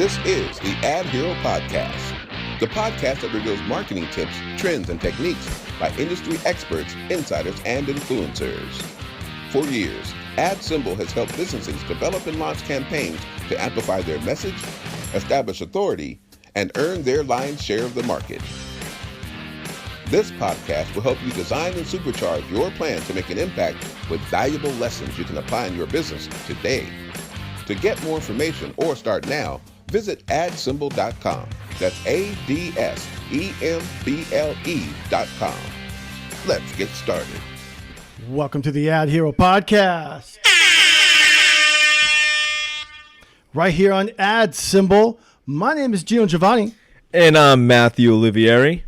This is the AdHero podcast, the podcast that reveals marketing tips, trends, and techniques by industry experts, insiders, and influencers. For years, AdSymble has helped businesses develop and launch campaigns to amplify their message, establish authority, and earn their lion's share of the market. This podcast will help you design and supercharge your plan to make an impact with valuable lessons you can apply in your business today. To get more information or start now, visit adsemble.com. That's AdSemble.com. Let's get started. Welcome to the AdHero podcast. Right here on AdSymble. My name is Geno Giovanni. And I'm Matthew Olivieri.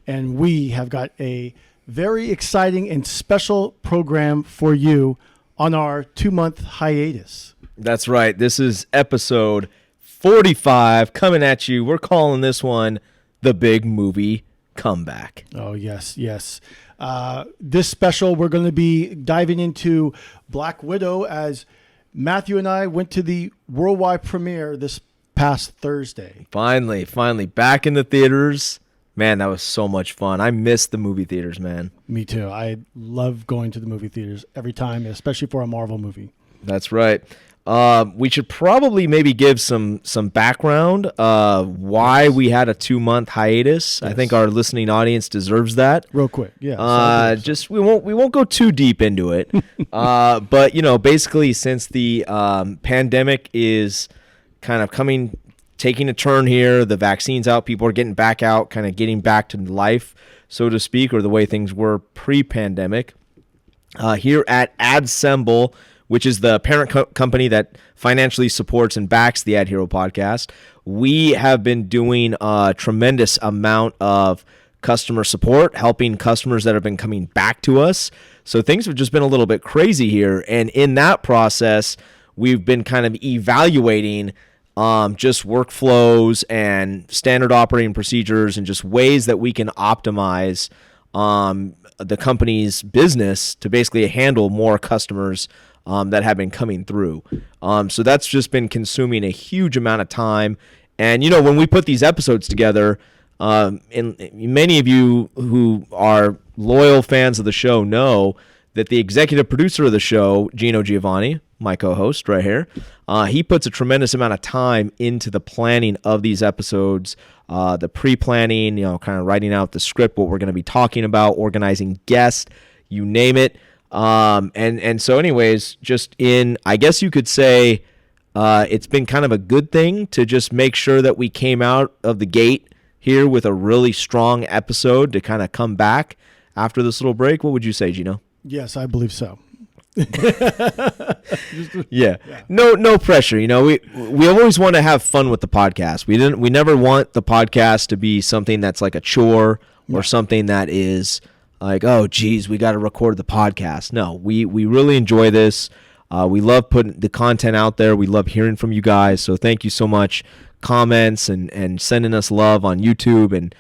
And we have got a very exciting and special program for you on our 2-month hiatus. That's right. This is episode 45 coming at you. We're calling this one the Big Movie Comeback. Oh, yes. This special, we're going to be diving into Black Widow as Matthew and I went to the worldwide premiere this past Thursday. Finally, back in the theaters. Man, that was so much fun. I missed the movie theaters, man. Me too. I love going to the movie theaters every time, especially for a Marvel movie. That's right. We should probably maybe give some background why we had a 2-month hiatus. Yes. I think our listening audience deserves that. Real quick, yeah. We won't go too deep into it. But basically, since the pandemic is kind of taking a turn here, the vaccine's out, people are getting back out, kind of getting back to life, so to speak, or the way things were pre-pandemic. Here at AdSymble, which is the parent company that financially supports and backs the AdHero podcast, we have been doing a tremendous amount of customer support, helping customers that have been coming back to us. So things have just been a little bit crazy here. And in that process, we've been kind of evaluating just workflows and standard operating procedures and just ways that we can optimize the company's business to basically handle more customers that have been coming through. So that's just been consuming a huge amount of time. And, when we put these episodes together, and many of you who are loyal fans of the show know that the executive producer of the show, Geno Giovanni, my co-host right here, he puts a tremendous amount of time into the planning of these episodes, the pre-planning, kind of writing out the script, what we're going to be talking about, organizing guests, you name it. And so anyways, I guess you could say, it's been kind of a good thing to just make sure that we came out of the gate here with a really strong episode to kind of come back after this little break. What would you say, Geno? Yes, I believe so. Yeah. No pressure. We always want to have fun with the podcast. We never want the podcast to be something that's like a chore or something that is like, oh geez, we got to record the podcast. No, we really enjoy this. We love putting the content out there. We love hearing from you guys. So thank you so much. Comments and sending us love on YouTube and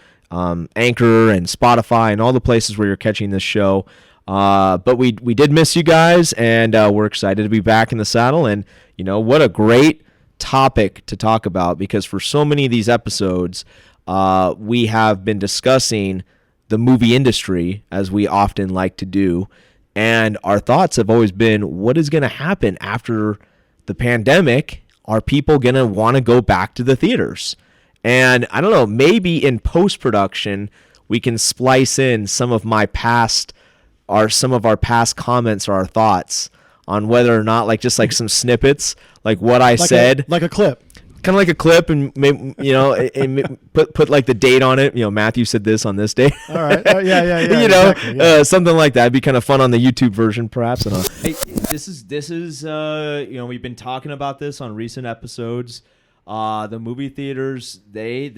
Anchor and Spotify and all the places where you're catching this show. But we did miss you guys, and we're excited to be back in the saddle. And what a great topic to talk about, because for so many of these episodes, we have been discussing the movie industry, as we often like to do. And our thoughts have always been, what is going to happen after the pandemic? Are people going to want to go back to the theaters? And I don't know, maybe in post-production, we can splice in some of our past comments or our thoughts on whether or not, just some snippets, like what I said. Like a clip. Kind of like a clip, and maybe, and put like the date on it. Matthew said this on this day. All right. Yeah. Exactly, yeah. Something like that. It'd be kind of fun on the YouTube version, perhaps. Hey, this is we've been talking about this on recent episodes. The movie theaters, they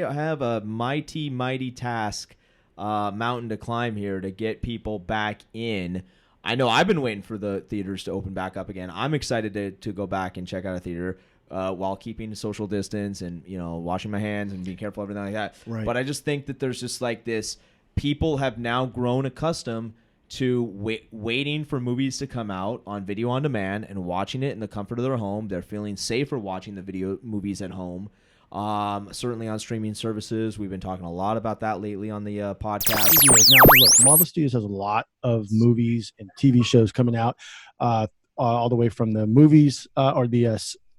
have a mighty task, mountain to climb here to get people back in. I know I've been waiting for the theaters to open back up again. I'm excited to go back and check out a theater. While keeping social distance and, washing my hands and being careful, everything like that. Right. But I just think that there's just like this, people have now grown accustomed to waiting for movies to come out on video on demand and watching it in the comfort of their home. They're feeling safer watching the video movies at home. Certainly on streaming services. We've been talking a lot about that lately on the podcast. Now, look, Marvel Studios has a lot of movies and TV shows coming out, all the way from the movies or the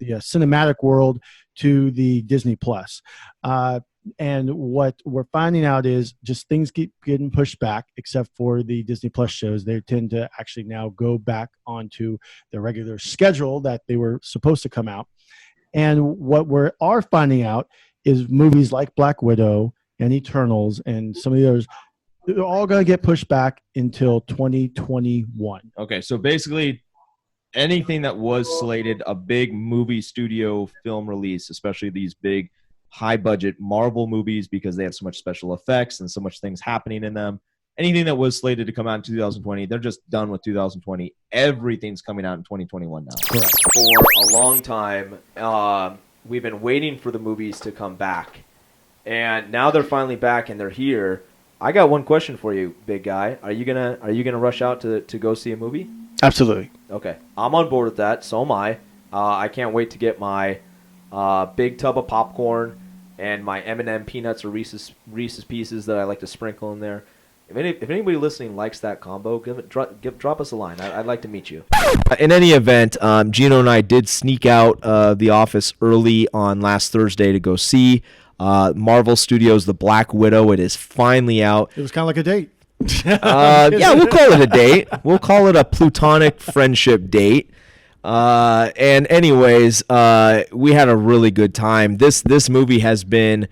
cinematic world to the Disney Plus. And what we're finding out is just things keep getting pushed back, except for the Disney Plus shows. They tend to actually now go back onto the regular schedule that they were supposed to come out. And what we are finding out is movies like Black Widow and Eternals and some of the others, they're all going to get pushed back until 2021. Okay, so basically anything that was slated a big movie studio film release, especially these big high-budget Marvel movies because they have so much special effects and so much things happening in them, anything that was slated to come out in 2020, they're just done with 2020. Everything's coming out in 2021 now. Correct. For a long time, we've been waiting for the movies to come back. And now they're finally back and they're here. I got one question for you, big guy. Are you gonna rush out to go see a movie? Absolutely. Okay. I'm on board with that. So am I. I can't wait to get my big tub of popcorn and my M&M peanuts or Reese's Pieces that I like to sprinkle in there. If anybody listening likes that combo, drop us a line. I'd like to meet you. In any event, Geno and I did sneak out the office early on last Thursday to go see Marvel Studios' The Black Widow. It is finally out. It was kind of like a date. Yeah, we'll call it a date. We'll call it a platonic friendship date. And anyways, we had a really good time. This movie has been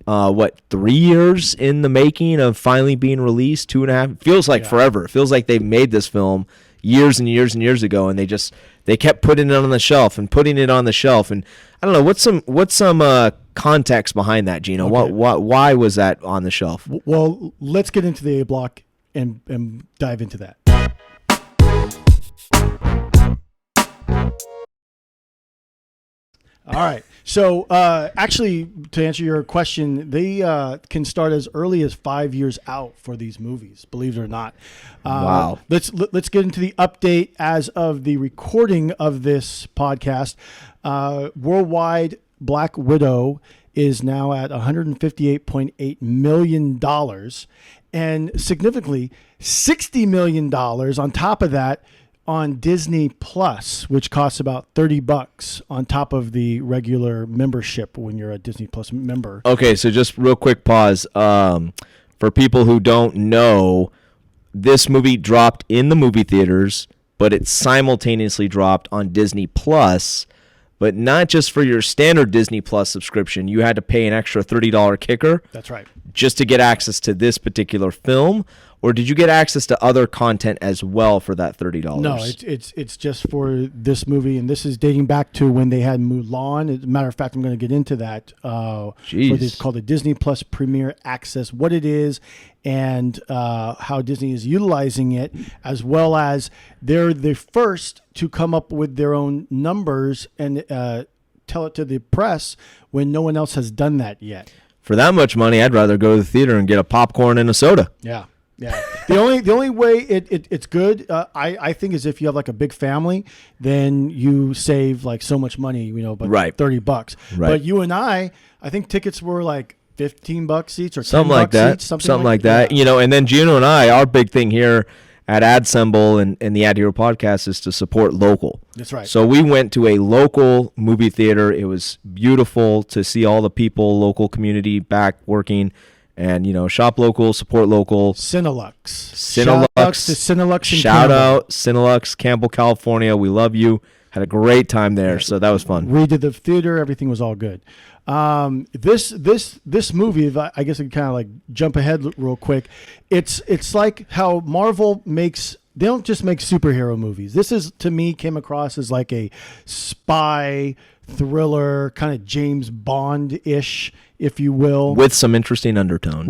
3 years in the making of finally being released? 2.5. Feels like forever. It feels like they made this film years and years and years ago, and they kept putting it on the shelf and putting it on the shelf. And I don't know what's some context behind that, Geno. Okay. Why was that on the shelf? Well, let's get into the A block and dive into that. All right. So actually, to answer your question, they can start as early as 5 years out for these movies, believe it or not. Wow. Let's get into the update as of the recording of this podcast. Worldwide, Black Widow is now at $158.8 million. And significantly, $60 million on top of that on Disney Plus, which costs about $30 on top of the regular membership when you're a Disney Plus member. Okay, so just real quick pause. For people who don't know, this movie dropped in the movie theaters, but it simultaneously dropped on Disney Plus. But not just for your standard Disney Plus subscription. You had to pay an extra $30 kicker. That's right. Just to get access to this particular film. Or did you get access to other content as well for that $30? No, it's just for this movie, and this is dating back to when they had Mulan. As a matter of fact, I'm going to get into that. It's called the Disney Plus Premier Access, what it is, and how Disney is utilizing it, as well as they're the first to come up with their own numbers and tell it to the press when no one else has done that yet. For that much money, I'd rather go to the theater and get a popcorn and a soda. Yeah. Yeah. The only way it's good, I think, is if you have like a big family, then you save like so much money, but right. $30. Right. But you and I think tickets were like $15 each or something like that. Each, something like that. Yeah. And then Geno and I, our big thing here at AdSemble and the AdHero podcast is to support local. That's right. So we went to a local movie theater. It was beautiful to see all the people, local community back working. And, shop local, support local. Cinelux. Shout out to Cinelux in Shout Campbell. out Cinelux, Campbell, California. We love you. Had a great time there, so that was fun. Redid the theater. Everything was all good. This movie, if I guess I can kind of like jump ahead real quick. It's like how Marvel makes. They don't just make superhero movies. This is, to me, came across as like a spy thriller, kind of James Bond-ish, if you will. With some interesting undertones.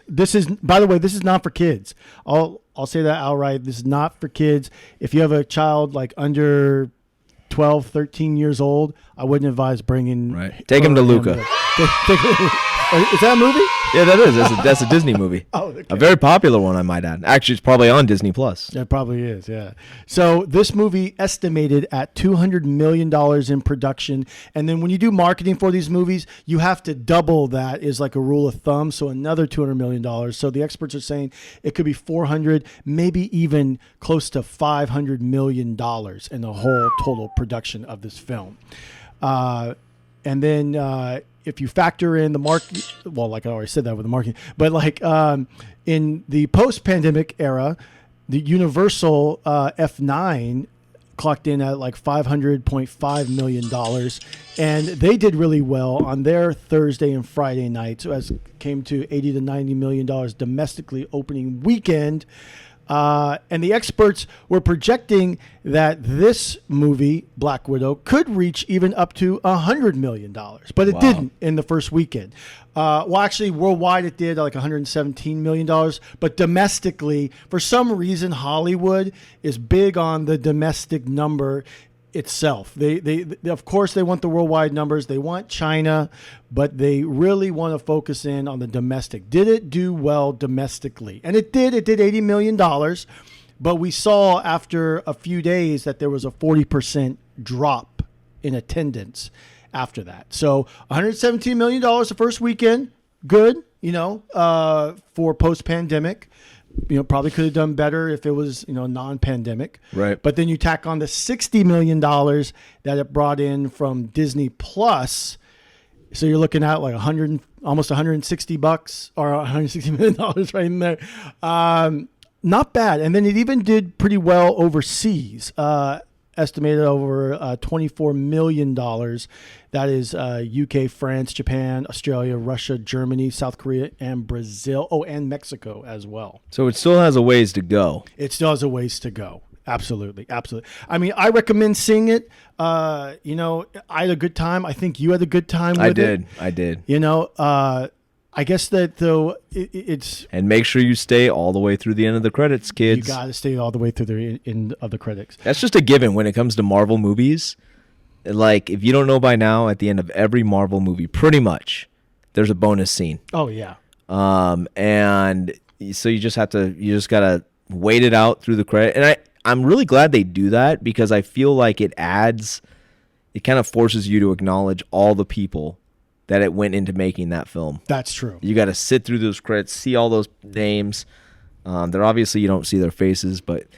This is, by the way, this is not for kids. I'll say that outright. This is not for kids. If you have a child like under 12, 13 years old, I wouldn't advise bringing. Right. Take him to Luca. Is that a movie? Yeah, that is. That's a Disney movie. Oh, okay. A very popular one, I might add. Actually, it's probably on Disney Plus. It probably is, yeah. So this movie estimated at $200 million in production. And then when you do marketing for these movies, you have to double that is like a rule of thumb. So another $200 million. So the experts are saying it could be 400, maybe even close to $500 million in the whole total production of this film. And then if you factor in the market, well, like I already said that with the marketing, but like in the post-pandemic era, the Universal F9 clocked in at like $500.5 million. And they did really well on their Thursday and Friday nights, as came to $80 to $90 million domestically opening weekend. And the experts were projecting that this movie, Black Widow, could reach even up to $100 million, but it didn't in the first weekend. Well, actually, worldwide it did like $117 million, but domestically, for some reason, Hollywood is big on the domestic number itself. They of course they want the worldwide numbers. They want China, but they really want to focus in on the domestic. Did it do well domestically? And it did. It did $80 million, but we saw after a few days that there was a 40% drop in attendance after that. So $117 million the first weekend, good, for post-pandemic. Probably could have done better if it was, non-pandemic. Right. But then you tack on the $60 million that it brought in from Disney Plus. So you're looking at like almost $160 or $160 million right in there. Not bad. And then it even did pretty well overseas. Estimated over $24 million. That is UK, France, Japan, Australia, Russia, Germany, South Korea, and Brazil. Oh, and Mexico as well. So it still has a ways to go. It still has a ways to go. Absolutely. Absolutely. I mean, I recommend seeing it. I had a good time. I think you had a good time with it. I did. I guess that though it's and make sure you stay all the way through the end of the credits, kids. You got to stay all the way through the end of the credits. That's just a given when it comes to Marvel movies. Like if you don't know by now, at the end of every Marvel movie, pretty much there's a bonus scene. Oh yeah. And so you just gotta wait it out through the credit. And I'm really glad they do that because I feel like it kind of forces you to acknowledge all the people that it went into making that film. That's true. You got to sit through those credits, see all those names. They're obviously you don't see their faces, but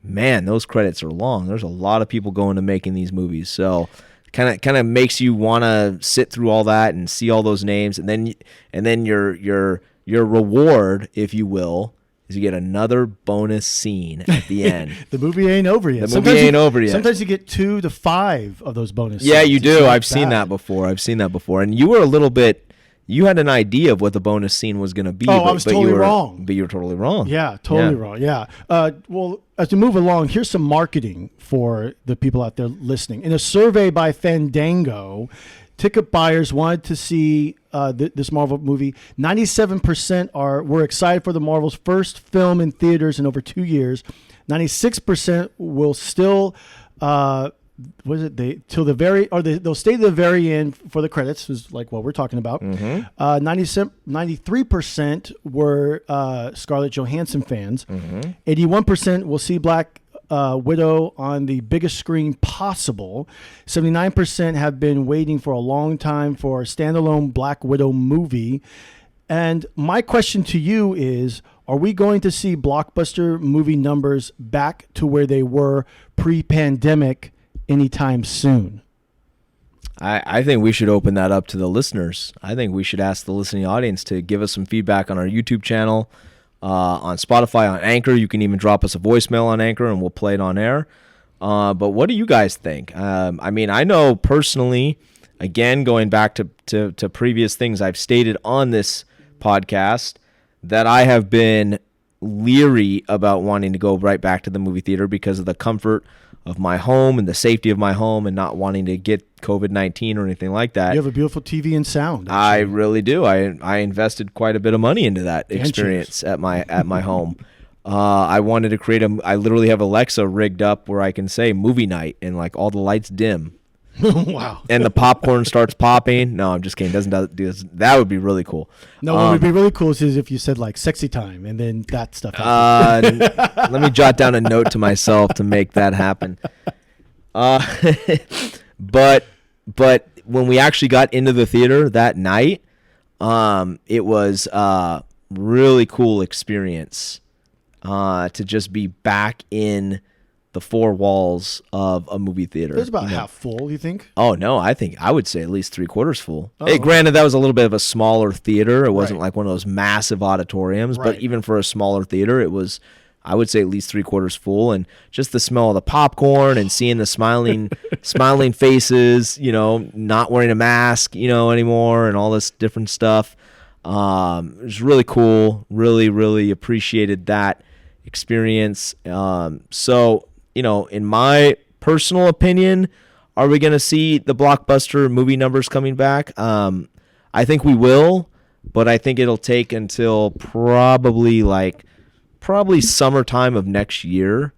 man, those credits are long. There's a lot of people going to making these movies, so kind of makes you want to sit through all that and see all those names, and then your reward, if you will, is you get another bonus scene at the end. The movie ain't over yet. Sometimes you get 2 to 5 of those bonus Yeah, scenes. you do. I've seen that before. And you were you had an idea of what the bonus scene was going to be. Oh, I was totally wrong. But you were totally wrong. Yeah, totally wrong. Yeah. Well, as we move along, here's some marketing for the people out there listening. In a survey by Fandango, ticket buyers wanted to see this Marvel movie. 97% were excited for the Marvel's first film in theaters in over 2 years. 96% will still they'll stay to the very end for the credits, is like what we're talking about. 93% were Scarlett Johansson fans. 81% will see Black Widow on the biggest screen possible. 79% have been waiting for a long time for a standalone Black Widow movie. And my question to you is, are we going to see blockbuster movie numbers back to where they were pre-pandemic anytime soon? I think we should open that up to the listeners. I think we should ask the listening audience to give us some feedback on our YouTube channel, on Spotify, on Anchor. You can even drop us a voicemail on Anchor and we'll play it on air. But what do you guys think? I mean, I know personally, again, going back to previous things I've stated on this podcast, that I have been leery about wanting to go right back to the movie theater because of the comfort of my home and the safety of my home and not wanting to get COVID-19 or anything like that. You have a beautiful TV and sound. Actually. I really do. I invested quite a bit of money into that experience at my home. I wanted to I literally have Alexa rigged up where I can say movie night and like all the lights dim. Wow. And the popcorn starts popping. No, I'm just kidding. Doesn't do this. That would be really cool. No, what would be really cool is if you said like sexy time and then that stuff happens. Let me jot down a note to myself to make that happen. But when we actually got into the theater that night, it was a really cool experience to just be back in the four walls of a movie theater. It was about half full, you think? Oh, no, I would say at least 3/4 full. Oh. Hey, granted, that was a little bit of a smaller theater. It wasn't Right. like one of those massive auditoriums, Right. but even for a smaller theater, it was, I would say, at least 3/4 full. And just the smell of the popcorn and seeing the smiling faces, not wearing a mask, anymore, and all this different stuff. It was really cool. Really, really appreciated that experience. So, in my personal opinion, are we going to see the blockbuster movie numbers coming back? I think we will, but I think it'll take until probably summertime of next year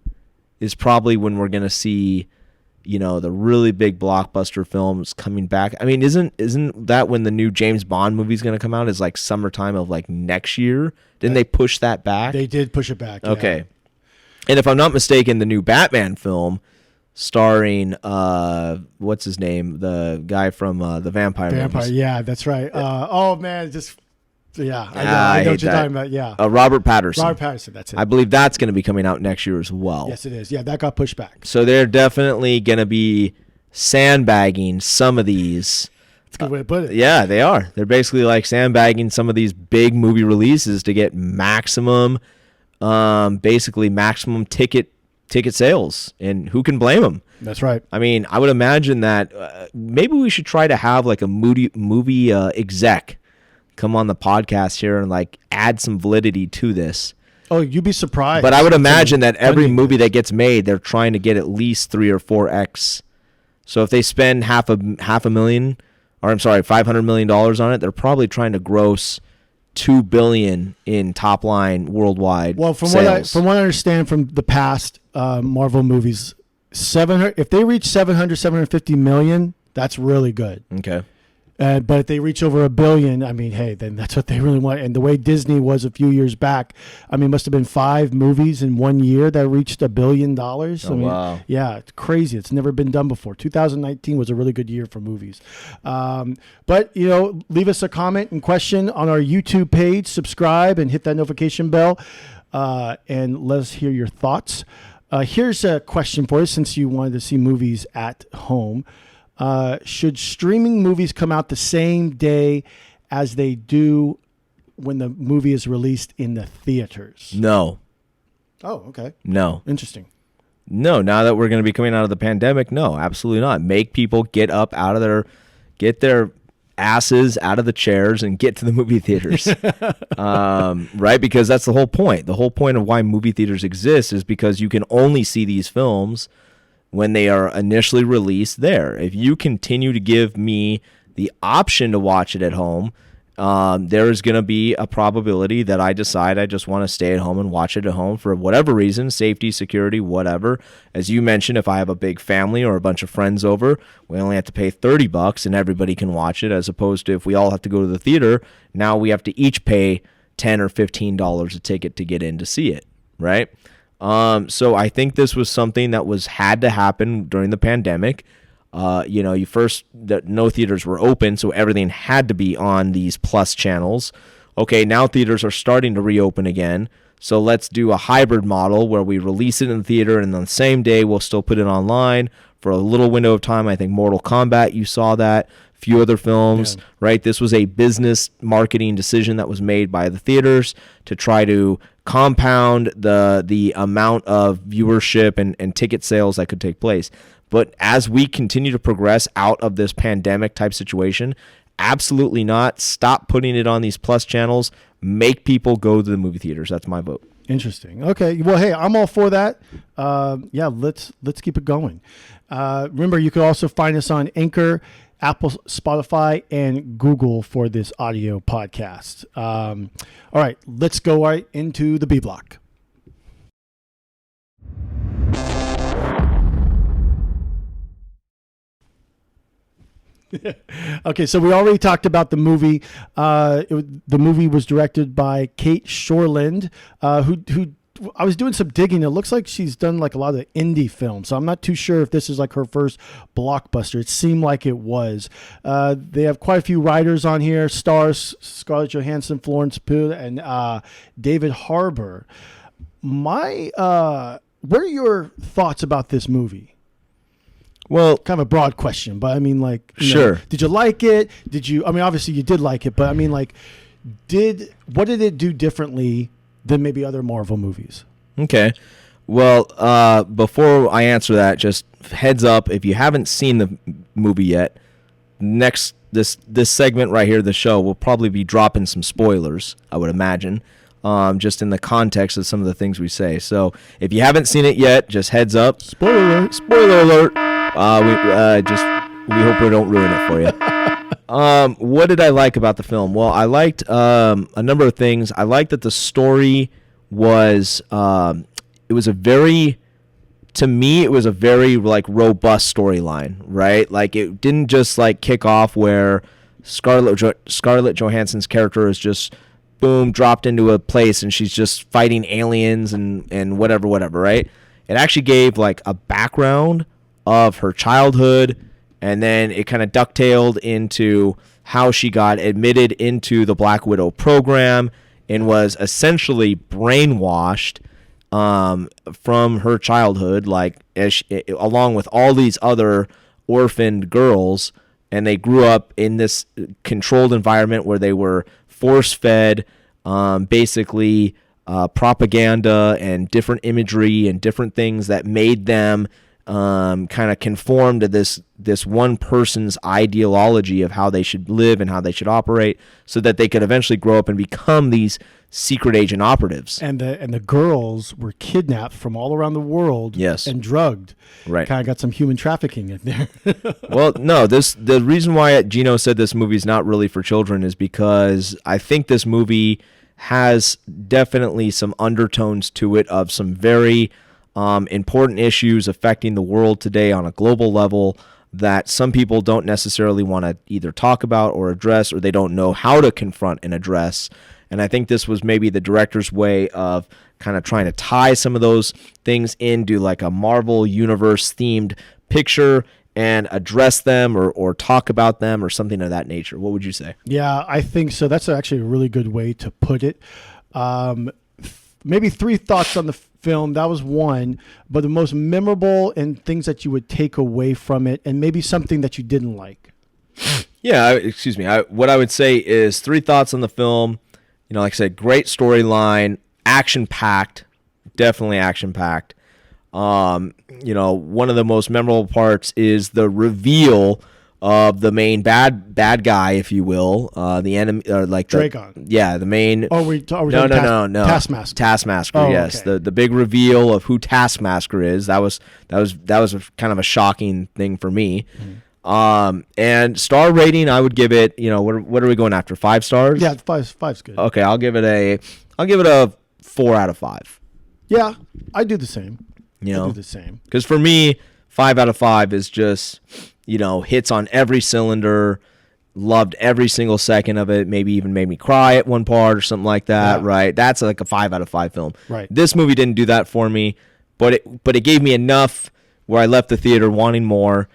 is probably when we're going to see, the really big blockbuster films coming back. I mean, isn't that when the new James Bond movie is going to come out? Is like summertime of like next year? Didn't they push that back? They did push it back. Yeah. Okay. And if I'm not mistaken, the new Batman film starring what's his name? The guy from the Vampire movies. Yeah, that's right. Oh man, I know what you're talking about. Yeah. Robert Pattinson. Robert Pattinson, that's it. I believe that's going to be coming out next year as well. Yes, it is. Yeah, that got pushed back. So they're definitely going to be sandbagging some of these. That's a good way to put it. Yeah, they are. They're basically like sandbagging some of these big movie releases to get maximum ticket sales. And who can blame them? That's right. I mean, I would imagine that maybe we should try to have like a movie exec come on the podcast here and like add some validity to this. Oh, you'd be surprised. But I would imagine that every movie that gets made, they're trying to get at least 3 or 4x. So if they spend $500 million on it, they're probably trying to gross $2 billion in top line worldwide. Well, from sales. what I understand from the past Marvel movies, if they reach 750 million, that's really good. Okay. But if they reach over $1 billion, I mean, hey, then that's what they really want. And the way Disney was a few years back, I mean, it must have been 5 movies in 1 year that reached $1 billion. I mean, wow. Yeah, it's crazy. It's never been done before. 2019 was a really good year for movies. But, leave us a comment and question on our YouTube page, subscribe, and hit that notification bell, and let us hear your thoughts. Here's a question for you, since you wanted to see movies at home. Should streaming movies come out the same day as they do when the movie is released in the theaters? No. Oh, okay. No. Interesting. No, now that we're going to be coming out of the pandemic, no, absolutely not. Make people get their asses out of the chairs and get to the movie theaters. Right? Because that's the whole point. The whole point of why movie theaters exist is because you can only see these films when they are initially released there. If you continue to give me the option to watch it at home, there is going to be a probability that I decide I just want to stay at home and watch it at home for whatever reason, safety, security, whatever. As you mentioned, if I have a big family or a bunch of friends over, we only have to pay $30 and everybody can watch it, as opposed to if we all have to go to the theater, now we have to each pay $10 or $15 a ticket to get in to see it, right? So I think this was something that had to happen during the pandemic. No theaters were open, so everything had to be on these plus channels. Okay, now theaters are starting to reopen again. So let's do a hybrid model where we release it in the theater and on the same day we'll still put it online for a little window of time. I think Mortal Kombat, you saw that. A few other films, yeah. Right? This was a business marketing decision that was made by the theaters to try to compound the amount of viewership and ticket sales that could take place. But as we continue to progress out of this pandemic type situation, absolutely not. Stop putting it on these plus channels. Make people go to the movie theaters. That's my vote. Interesting. Okay. Well, hey, I'm all for that. Let's keep it going. Remember, you can also find us on Anchor, Apple, Spotify, and Google for this audio podcast. All right, let's go right into the B block. Okay, so we already talked about the movie. The movie was directed by Kate Shortland, who I was doing some digging. It looks like she's done like a lot of indie films, so I'm not too sure if this is like her first blockbuster. It seemed like it was. They have quite a few writers on here: stars Scarlett Johansson, Florence Pugh, and David Harbour. What are your thoughts about this movie? Well, kind of a broad question, but I mean, like, sure. Did you like it? I mean, obviously you did like it, but I mean, like, what did it do differently than maybe other Marvel movies? Okay. Well, before I answer that, just heads up, if you haven't seen the movie yet, this segment right here, the show, will probably be dropping some spoilers, I would imagine, just in the context of some of the things we say. So if you haven't seen it yet, just heads up. Spoiler alert. We hope we don't ruin it for you. What did I like about the film? Well, I liked a number of things. I liked that the story was it was a very like robust storyline, right? Like it didn't just like kick off where Scarlett Johansson's character is just boom dropped into a place and she's just fighting aliens and whatever, right? It actually gave like a background of her childhood, and then it kind of ducktailed into how she got admitted into the Black Widow program and was essentially brainwashed from her childhood, like along with all these other orphaned girls, and they grew up in this controlled environment where they were force-fed basically propaganda and different imagery and different things that made them kind of conform to this one person's ideology of how they should live and how they should operate, so that they could eventually grow up and become these secret agent operatives. And the girls were kidnapped from all around the world, yes, and drugged. Right. Kind of got some human trafficking in there. Well, no, the reason why Geno said this movie is not really for children is because I think this movie has definitely some undertones to it of some very important issues affecting the world today on a global level that some people don't necessarily want to either talk about or address, or they don't know how to confront and address. And I think this was maybe the director's way of kind of trying to tie some of those things into like a Marvel Universe themed picture and address them or talk about them or something of that nature. What would you say? Yeah, I think so. That's actually a really good way to put it. Maybe 3 thoughts on the film. That was one, but the most memorable and things that you would take away from it, and maybe something that you didn't like. Yeah, excuse me. What I would say is 3 thoughts on the film. You know, like I said, great storyline, action-packed, definitely action-packed. You know, one of the most memorable parts is the reveal of the main bad guy, if you will, the enemy, or like Dragon. Yeah, the main. Oh, no. Taskmaster. Taskmaster. Oh, yes, okay. the big reveal of who Taskmaster is. That was kind of a shocking thing for me. Mm-hmm. And star rating, I would give it. You know, what are we going after? 5 stars? Yeah, five's good. Okay, I'll give it a 4 out of 5. Yeah, I do the same. You know, I do the same. Because for me, 5 out of 5 is just, you know, hits on every cylinder. Loved every single second of it. Maybe even made me cry at one part or something like that. Yeah. Right? That's like a 5 out of 5 film. Right. This movie didn't do that for me, but it gave me enough where I left the theater wanting more.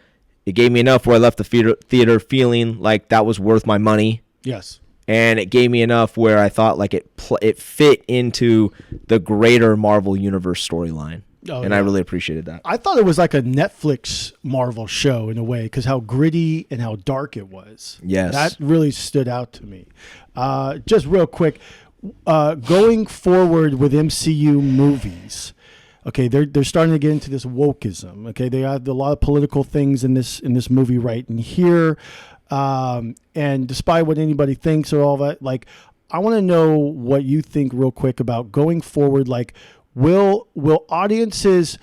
It gave me enough where I left the theater feeling like that was worth my money. Yes. And it gave me enough where I thought like it fit into the greater Marvel Universe storyline. Oh, and yeah. I really appreciated that. I thought it was like a Netflix Marvel show in a way, because how gritty and how dark it was. Yes. That really stood out to me. Just real quick, going forward with MCU movies, okay, they're starting to get into this wokeism. Okay, they have a lot of political things in this movie right in here. And despite what anybody thinks or all that, like, I want to know what you think real quick about going forward. Like, will audiences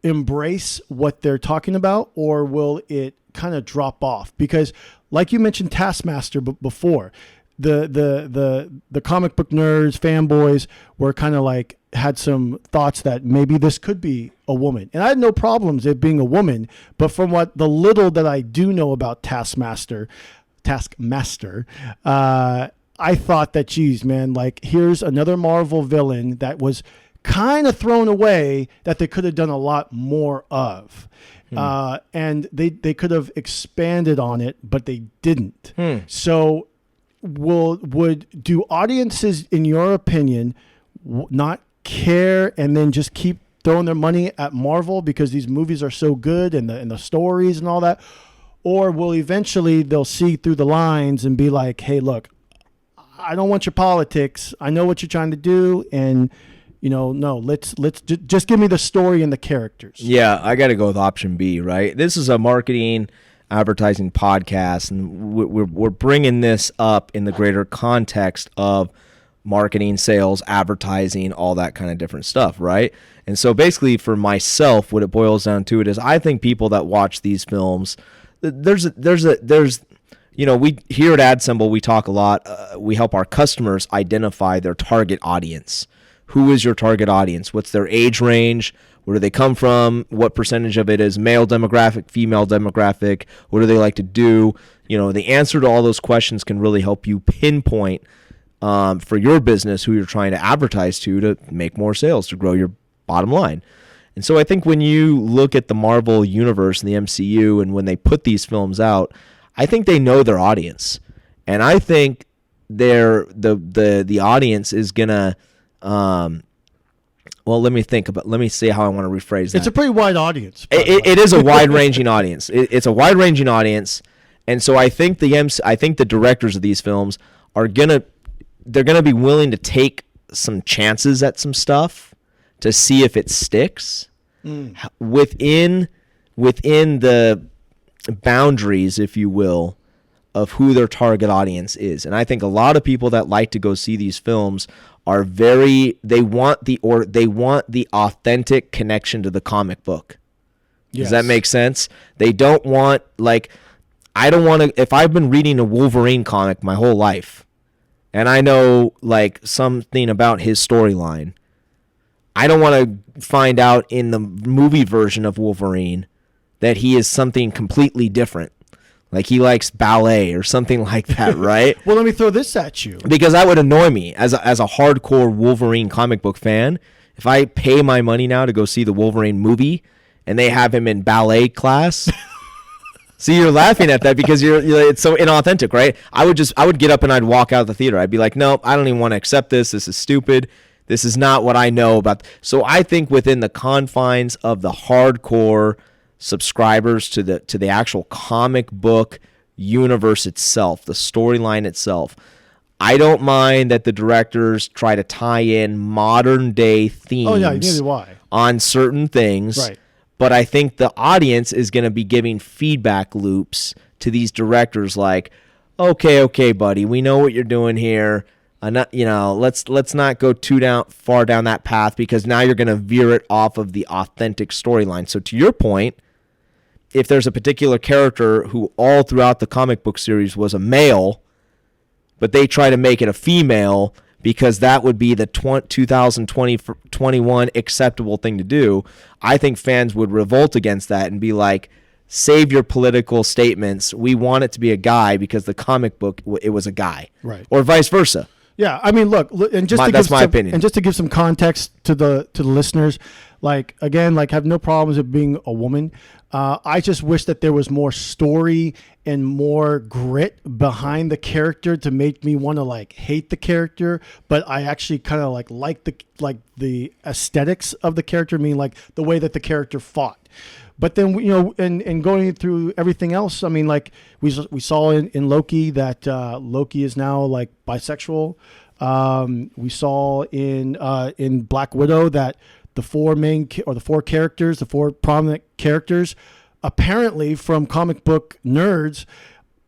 embrace what they're talking about, or will it kind of drop off? Because like you mentioned Taskmaster before, the comic book nerds, fanboys were kind of like had some thoughts that maybe this could be a woman. And I had no problems it being a woman, but from what the little that I do know about Taskmaster, I thought that, geez, man, like here's another Marvel villain that was kind of thrown away that they could have done a lot more of. And they could have expanded on it, but they didn't. So do audiences, in your opinion, not care and then just keep throwing their money at Marvel because these movies are so good and the stories and all that? Or will eventually they'll see through the lines and be like, hey, look, I don't want your politics. I know what you're trying to do. And, no, let's just give me the story and the characters. Yeah, I got to go with option B, right? This is a marketing advertising podcast, and we're bringing this up in the greater context of marketing, sales, advertising, all that kind of different stuff, right? And so basically for myself, what it boils down to is I think people that watch these films, there's we here at AdSymble, we talk a lot. We help our customers identify their target audience. Who is your target audience? What's their age range? Where do they come from? What percentage of it is male demographic, female demographic? What do they like to do? The answer to all those questions can really help you pinpoint for your business who you're trying to advertise to make more sales, to grow your bottom line. And so I think when you look at the Marvel universe and the MCU and when they put these films out, I think they know their audience. And I think the audience is going to let me see how I want to rephrase that. It's a pretty wide audience. It is a wide-ranging audience. It's a wide-ranging audience. And so I think the directors of these films are gonna be willing to take some chances at some stuff to see if it sticks within the boundaries, if you will, of who their target audience is. And I think a lot of people that like to go see these films are they want the authentic connection to the comic book. Yes. Does that make sense? They don't want, I don't want to, if I've been reading a Wolverine comic my whole life and I know something about his storyline, I don't want to find out in the movie version of Wolverine that he is something completely different. Like he likes ballet or something like that, right? Well, let me throw this at you. Because that would annoy me as a hardcore Wolverine comic book fan. If I pay my money now to go see the Wolverine movie and they have him in ballet class, see, you're laughing at that because it's so inauthentic, right? I would get up and I'd walk out of the theater. I'd be like, nope, I don't even want to accept this. This is stupid. This is not what I know about. So I think within the confines of the hardcore subscribers to the actual comic book universe itself, the storyline itself, I don't mind that the directors try to tie in modern day themes on certain things. Right. But I think the audience is going to be giving feedback loops to these directors like, okay, buddy, we know what you're doing here. Let's not go too far down that path because now you're going to veer it off of the authentic storyline. So to your point, if there's a particular character who all throughout the comic book series was a male, but they try to make it a female because that would be the 2021 acceptable thing to do, I think fans would revolt against that and be like, save your political statements. We want it to be a guy because the comic book, it was a guy. Right. Or vice versa. Yeah, I mean, look, and that's my opinion. And just to give some context to the listeners, have no problems with being a woman. I just wish that there was more story and more grit behind the character to make me want to hate the character, but I actually kind of like the aesthetics of the character, the way that the character fought. But then, and going through everything else, I mean, we saw in Loki that Loki is now bisexual. We saw in Black Widow that the four prominent characters, apparently from comic book nerds,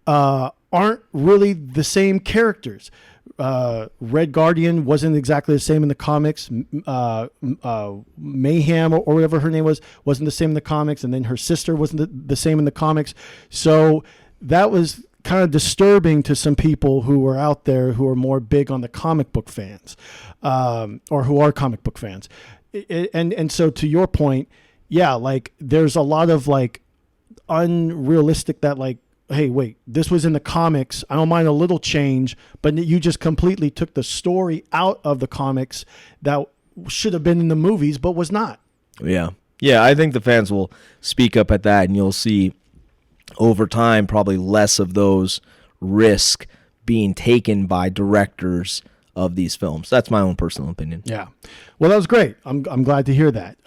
aren't really the same characters. Red Guardian wasn't exactly the same in the comics. Mayhem or whatever her name wasn't the same in the comics, and then her sister wasn't the same in the comics. So that was kind of disturbing to some people who are out there who are more big on the comic book fans, or who are comic book fans. And so to your point, yeah, like there's a lot of like unrealistic that like, hey, wait, this was in the comics. I don't mind a little change, but you just completely took the story out of the comics that should have been in the movies, but was not. Yeah. Yeah, I think the fans will speak up at that, and you'll see over time probably less of those risks being taken by directors of these films. That's my own personal opinion. Yeah. Well, that was great. I'm glad to hear that.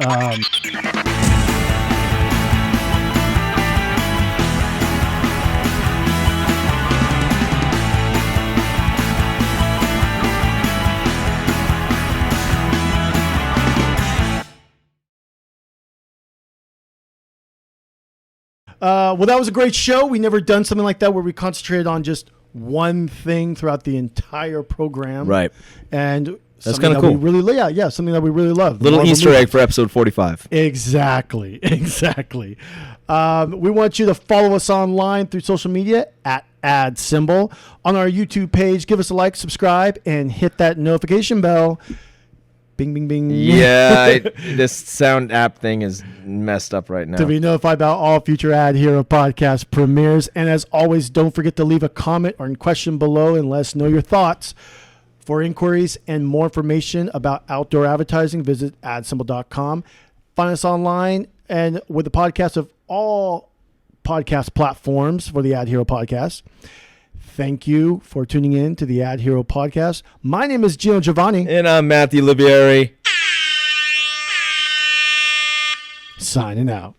Well, that was a great show. We never done something like that where we concentrated on just one thing throughout the entire program. Right. And that's kind of cool. We really, yeah, something that we really love. Little Easter egg for episode 45. Exactly. We want you to follow us online through social media at AdSymbol. On our YouTube page, give us a like, subscribe, and hit that notification bell. Bing, bing, bing. Yeah, this sound app thing is messed up right now. To be notified about all future AdHero podcast premieres. And as always, don't forget to leave a comment or question below and let us know your thoughts. For inquiries and more information about outdoor advertising, visit adsymbol.com. Find us online and with the podcast of all podcast platforms for the AdHero podcast. Thank you for tuning in to the AdHero podcast. My name is Geno Giovanni. And I'm Matthew Olivieri. Signing out.